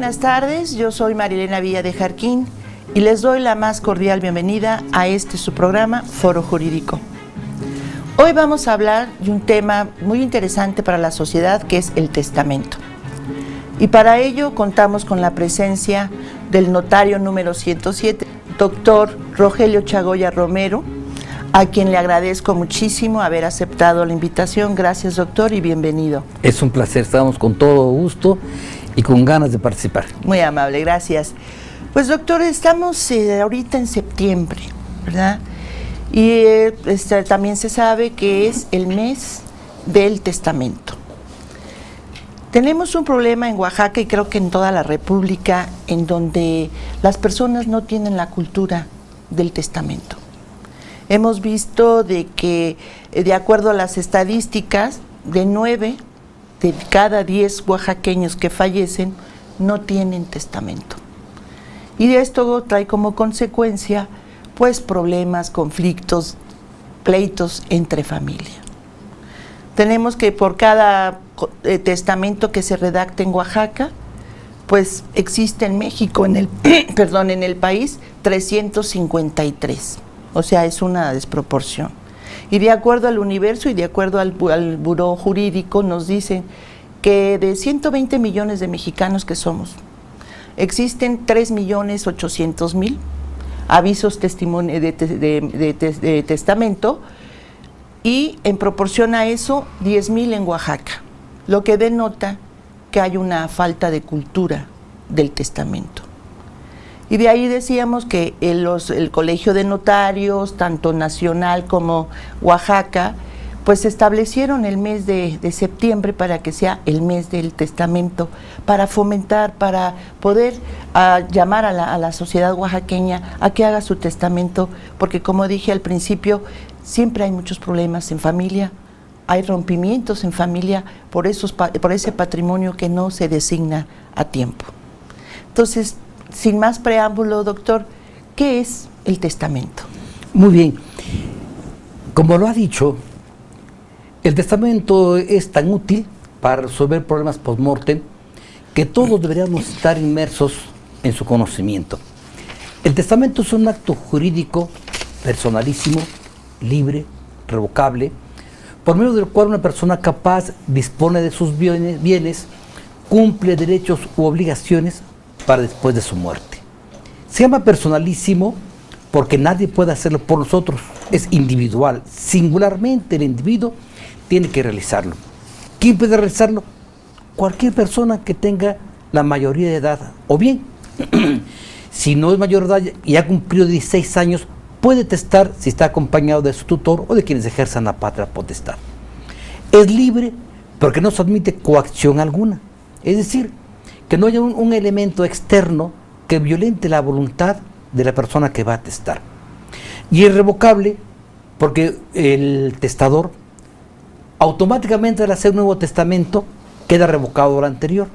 buenas tardes, yo soy Marilena Villa de Jarquín y les doy la más cordial bienvenida a su programa Foro Jurídico. Hoy vamos a hablar de un tema muy interesante para la sociedad, que es el testamento. Y para ello contamos con la presencia del notario número 107, doctor Rogelio Chagoya Romero, a quien le agradezco muchísimo haber aceptado la invitación. Gracias, doctor, y bienvenido. Es un placer, estamos con todo gusto y con ganas de participar. Muy amable, gracias. Pues, doctor, estamos ahorita en septiembre, ¿verdad? Y también se sabe que es el mes del testamento. Tenemos un problema en Oaxaca y creo que en toda la República, en donde las personas no tienen la cultura del testamento. Hemos visto de que, de acuerdo a las estadísticas, de 9 de cada 10 oaxaqueños que fallecen no tienen testamento. Y esto trae como consecuencia, pues, problemas, conflictos, pleitos entre familia. Tenemos que por cada testamento que se redacte en Oaxaca, pues existe en México, en el país, 353. O sea, es una desproporción. Y de acuerdo al universo y de acuerdo al buró jurídico, nos dicen que de 120 millones de mexicanos que somos, existen 3.800.000 avisos de testamento, y en proporción a eso, 10.000 en Oaxaca, lo que denota que hay una falta de cultura del testamento. Y de ahí decíamos que el Colegio de Notarios, tanto nacional como Oaxaca, pues establecieron el mes de septiembre para que sea el mes del testamento, para fomentar, para poder llamar a la sociedad oaxaqueña a que haga su testamento, porque como dije al principio, siempre hay muchos problemas en familia, hay rompimientos en familia por ese patrimonio que no se designa a tiempo. Entonces, sin más preámbulo, doctor, ¿qué es el testamento? Muy bien. Como lo ha dicho, el testamento es tan útil para resolver problemas post-mortem que todos deberíamos estar inmersos en su conocimiento. El testamento es un acto jurídico personalísimo, libre, revocable, por medio del cual una persona capaz dispone de sus bienes, cumple derechos u obligaciones para después de su muerte. Se llama personalísimo porque nadie puede hacerlo por nosotros, es individual, singularmente el individuo tiene que realizarlo. ¿Quién puede realizarlo? Cualquier persona que tenga la mayoría de edad, o bien, si no es mayor de edad y ha cumplido 16 años, puede testar si está acompañado de su tutor o de quienes ejerzan la patria potestad. Es libre porque no se admite coacción alguna, es decir, que no haya un elemento externo que violente la voluntad de la persona que va a testar. Y es revocable porque el testador automáticamente al hacer un nuevo testamento queda revocado el anterior.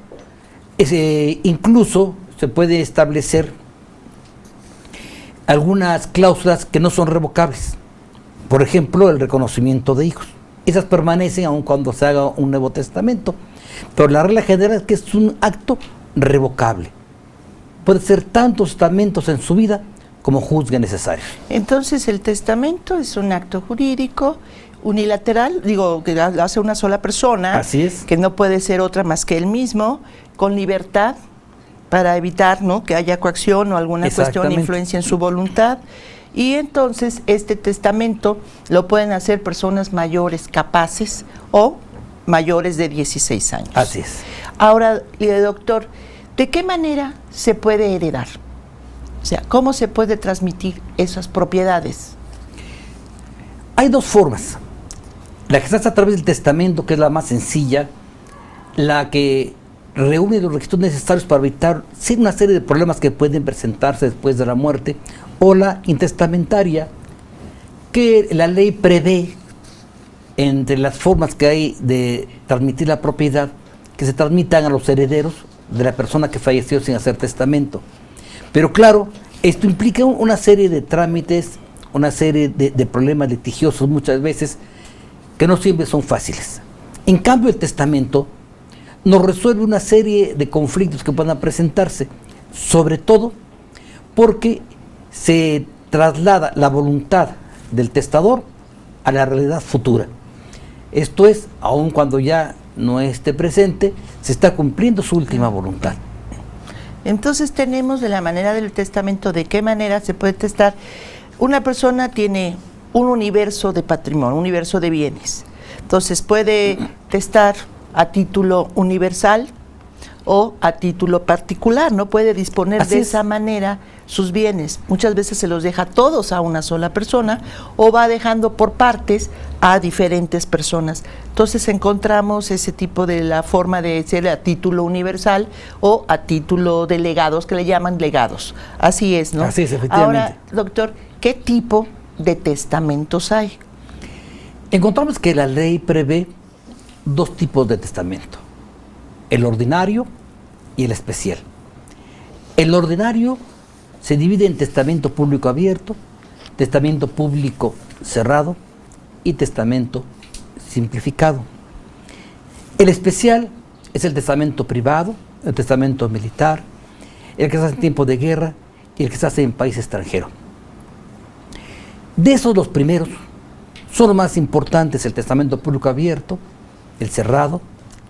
Incluso se puede establecer algunas cláusulas que no son revocables. Por ejemplo, el reconocimiento de hijos. Esas permanecen aun cuando se haga un nuevo testamento. Pero la regla general es que es un acto revocable. Puede ser tantos testamentos en su vida como juzgue necesario. Entonces, el testamento es un acto jurídico unilateral, que hace una sola persona. Así es. Que no puede ser otra más que él mismo, con libertad, para evitar, ¿no?, que haya coacción o alguna cuestión de influencia en su voluntad. Y entonces este testamento lo pueden hacer personas mayores capaces o mayores de 16 años. Así es. Ahora, doctor, ¿de qué manera se puede heredar? O sea, ¿cómo se puede transmitir esas propiedades? Hay dos formas. La que se hace a través del testamento, que es la más sencilla, la que reúne los requisitos necesarios para evitar una serie de problemas que pueden presentarse después de la muerte, o la intestamentaria, que la ley prevé, entre las formas que hay de transmitir la propiedad, que se transmitan a los herederos de la persona que falleció sin hacer testamento. Pero claro, esto implica una serie de trámites, una serie de problemas litigiosos muchas veces, que no siempre son fáciles. En cambio, el testamento nos resuelve una serie de conflictos que puedan presentarse, sobre todo porque se traslada la voluntad del testador a la realidad futura. Esto es, aun cuando ya no esté presente, se está cumpliendo su última voluntad. Entonces tenemos de la manera del testamento, de qué manera se puede testar. Una persona tiene un universo de patrimonio, un universo de bienes. Entonces puede testar a título universal o a título particular, no puede disponer de esa manera sus bienes. Muchas veces se los deja todos a una sola persona o va dejando por partes a diferentes personas. Entonces encontramos ese tipo de la forma de ser a título universal o a título de legados, que le llaman legados. Así es, ¿no? Así es, efectivamente. Ahora, doctor, ¿qué tipo de testamentos hay? Encontramos que la ley prevé dos tipos de testamento: el ordinario y el especial. El ordinario se divide en testamento público abierto, testamento público cerrado y testamento simplificado. El especial es el testamento privado, el testamento militar, el que se hace en tiempo de guerra y el que se hace en país extranjero. De esos, los primeros son los más importantes: el testamento público abierto, el cerrado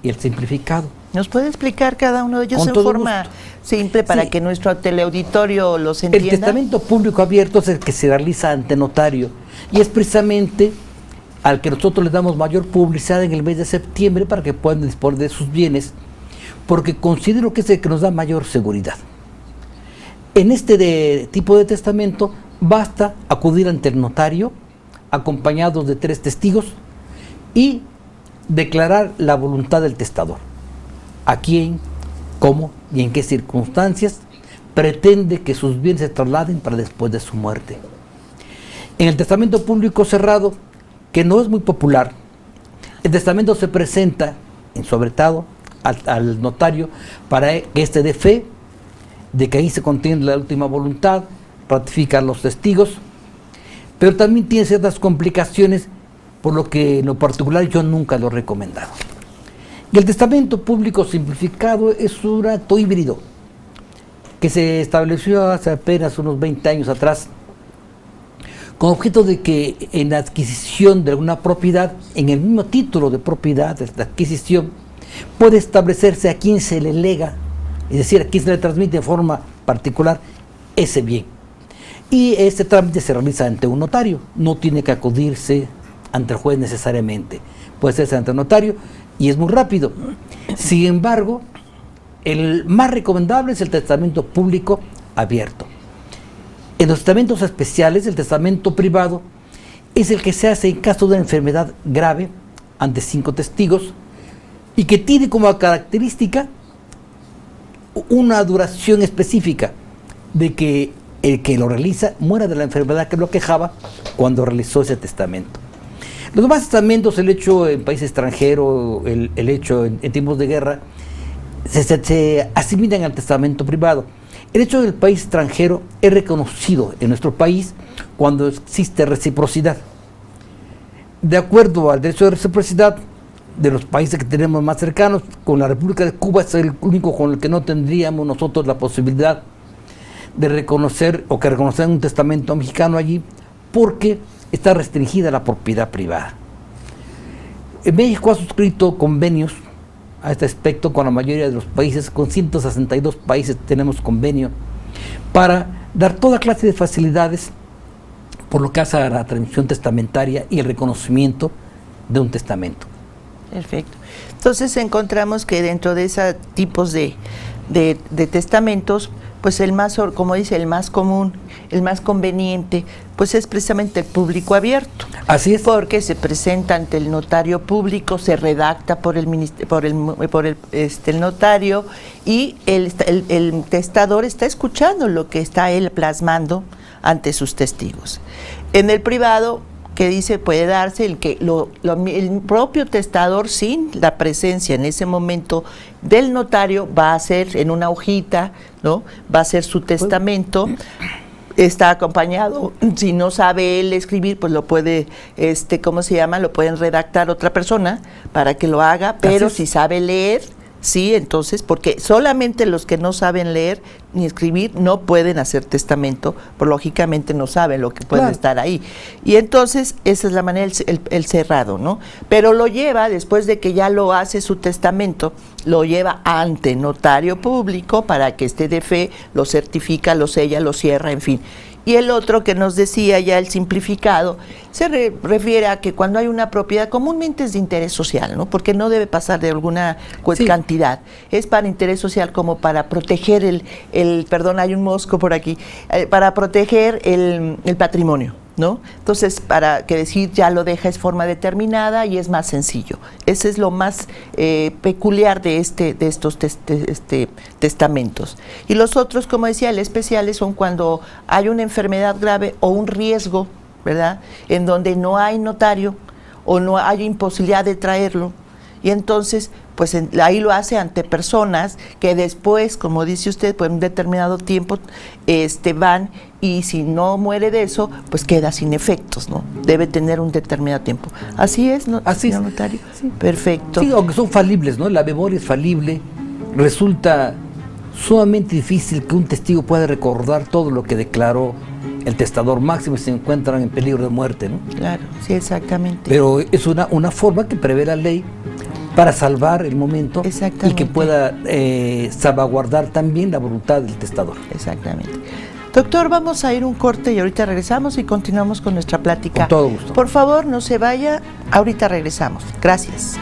y el simplificado. ¿Nos puede explicar cada uno de ellos Con en todo forma gusto. simple para Sí. que nuestro teleauditorio los entienda? El testamento público abierto es el que se realiza ante notario y es precisamente al que nosotros le damos mayor publicidad en el mes de septiembre para que puedan disponer de sus bienes, porque considero que es el que nos da mayor seguridad. En este tipo de testamento basta acudir ante el notario acompañados de 3 testigos y declarar la voluntad del testador: a quién, cómo y en qué circunstancias pretende que sus bienes se trasladen para después de su muerte. En el testamento público cerrado, que no es muy popular, el testamento se presenta en sobretado al notario para que éste dé fe de que ahí se contiene la última voluntad, ratificar los testigos, pero también tiene ciertas complicaciones, por lo que en lo particular yo nunca lo he recomendado. Y el testamento público simplificado es un acto híbrido que se estableció hace apenas unos 20 años atrás, con objeto de que en la adquisición de alguna propiedad, en el mismo título de propiedad de la adquisición, puede establecerse a quién se le lega, es decir, a quién se le transmite en forma particular ese bien. Y este trámite se realiza ante un notario, no tiene que acudirse ante el juez necesariamente, puede hacerse ante el notario y es muy rápido. Sin embargo, el más recomendable es el testamento público abierto. En los testamentos especiales, el testamento privado es el que se hace en caso de una enfermedad grave ante 5 testigos y que tiene como característica una duración específica de que el que lo realiza muera de la enfermedad que lo aquejaba cuando realizó ese testamento. Los demás testamentos, el hecho en país extranjero, el hecho en tiempos de guerra, se asimilan al testamento privado. El hecho del país extranjero es reconocido en nuestro país cuando existe reciprocidad. De acuerdo al derecho de reciprocidad de los países que tenemos más cercanos, con la República de Cuba es el único con el que no tendríamos nosotros la posibilidad de reconocer o que reconocieran un testamento mexicano allí, porque está restringida la propiedad privada. México ha suscrito convenios a este aspecto con la mayoría de los países, con 162 países tenemos convenio para dar toda clase de facilidades por lo que hace a la transmisión testamentaria y el reconocimiento de un testamento. Perfecto. Entonces encontramos que dentro de esos tipos de testamentos, pues el más, como dice, el más común, el más conveniente, pues es precisamente el público abierto. Así es. Porque se presenta ante el notario público, se redacta por el notario y el testador está escuchando lo que está él plasmando ante sus testigos. En el privado, que dice puede darse el que el propio testador, sin la presencia en ese momento del notario, va a hacer en una hojita, ¿no? Va a hacer su testamento. Está acompañado, si no sabe él escribir, pues lo puede, ¿cómo se llama? Lo pueden redactar otra persona para que lo haga, pero si sabe leer, Sí, entonces, porque solamente los que no saben leer ni escribir no pueden hacer testamento, pues lógicamente no saben lo que puede Claro. estar ahí. Y entonces, esa es la manera, el cerrado, ¿no? Pero lo lleva, después de que ya lo hace su testamento, lo lleva ante notario público para que esté de fe, lo certifica, lo sella, lo cierra, en fin. Y el otro que nos decía ya el simplificado, se refiere a que cuando hay una propiedad, comúnmente es de interés social, ¿no? Porque no debe pasar de alguna Sí. cantidad. Es para interés social, como para proteger perdón, hay un mosco por aquí, para proteger el patrimonio, ¿no? Entonces, para que decir ya lo deja es forma determinada y es más sencillo. Ese es lo más peculiar de estos testamentos. Y los otros, como decía, el especiales son cuando hay una enfermedad grave o un riesgo, ¿verdad? En donde no hay notario o no hay imposibilidad de traerlo. Y entonces, pues ahí lo hace ante personas que después, como dice usted, por un determinado tiempo van, y si no muere de eso, pues queda sin efectos, ¿no? Debe tener un determinado tiempo. Así es, ¿no, Así señor es. notario? Sí. Perfecto. Sí, aunque son falibles, ¿no? La memoria es falible. Resulta sumamente difícil que un testigo pueda recordar todo lo que declaró el testador, máximo si se encuentran en peligro de muerte, ¿no? Claro, sí, exactamente. Pero es una forma que prevé la ley para salvar el momento y Exactamente. que pueda salvaguardar también la voluntad del testador. Exactamente. Doctor, vamos a ir un corte y ahorita regresamos y continuamos con nuestra plática. Con todo gusto. Por favor, no se vaya, ahorita regresamos. Gracias.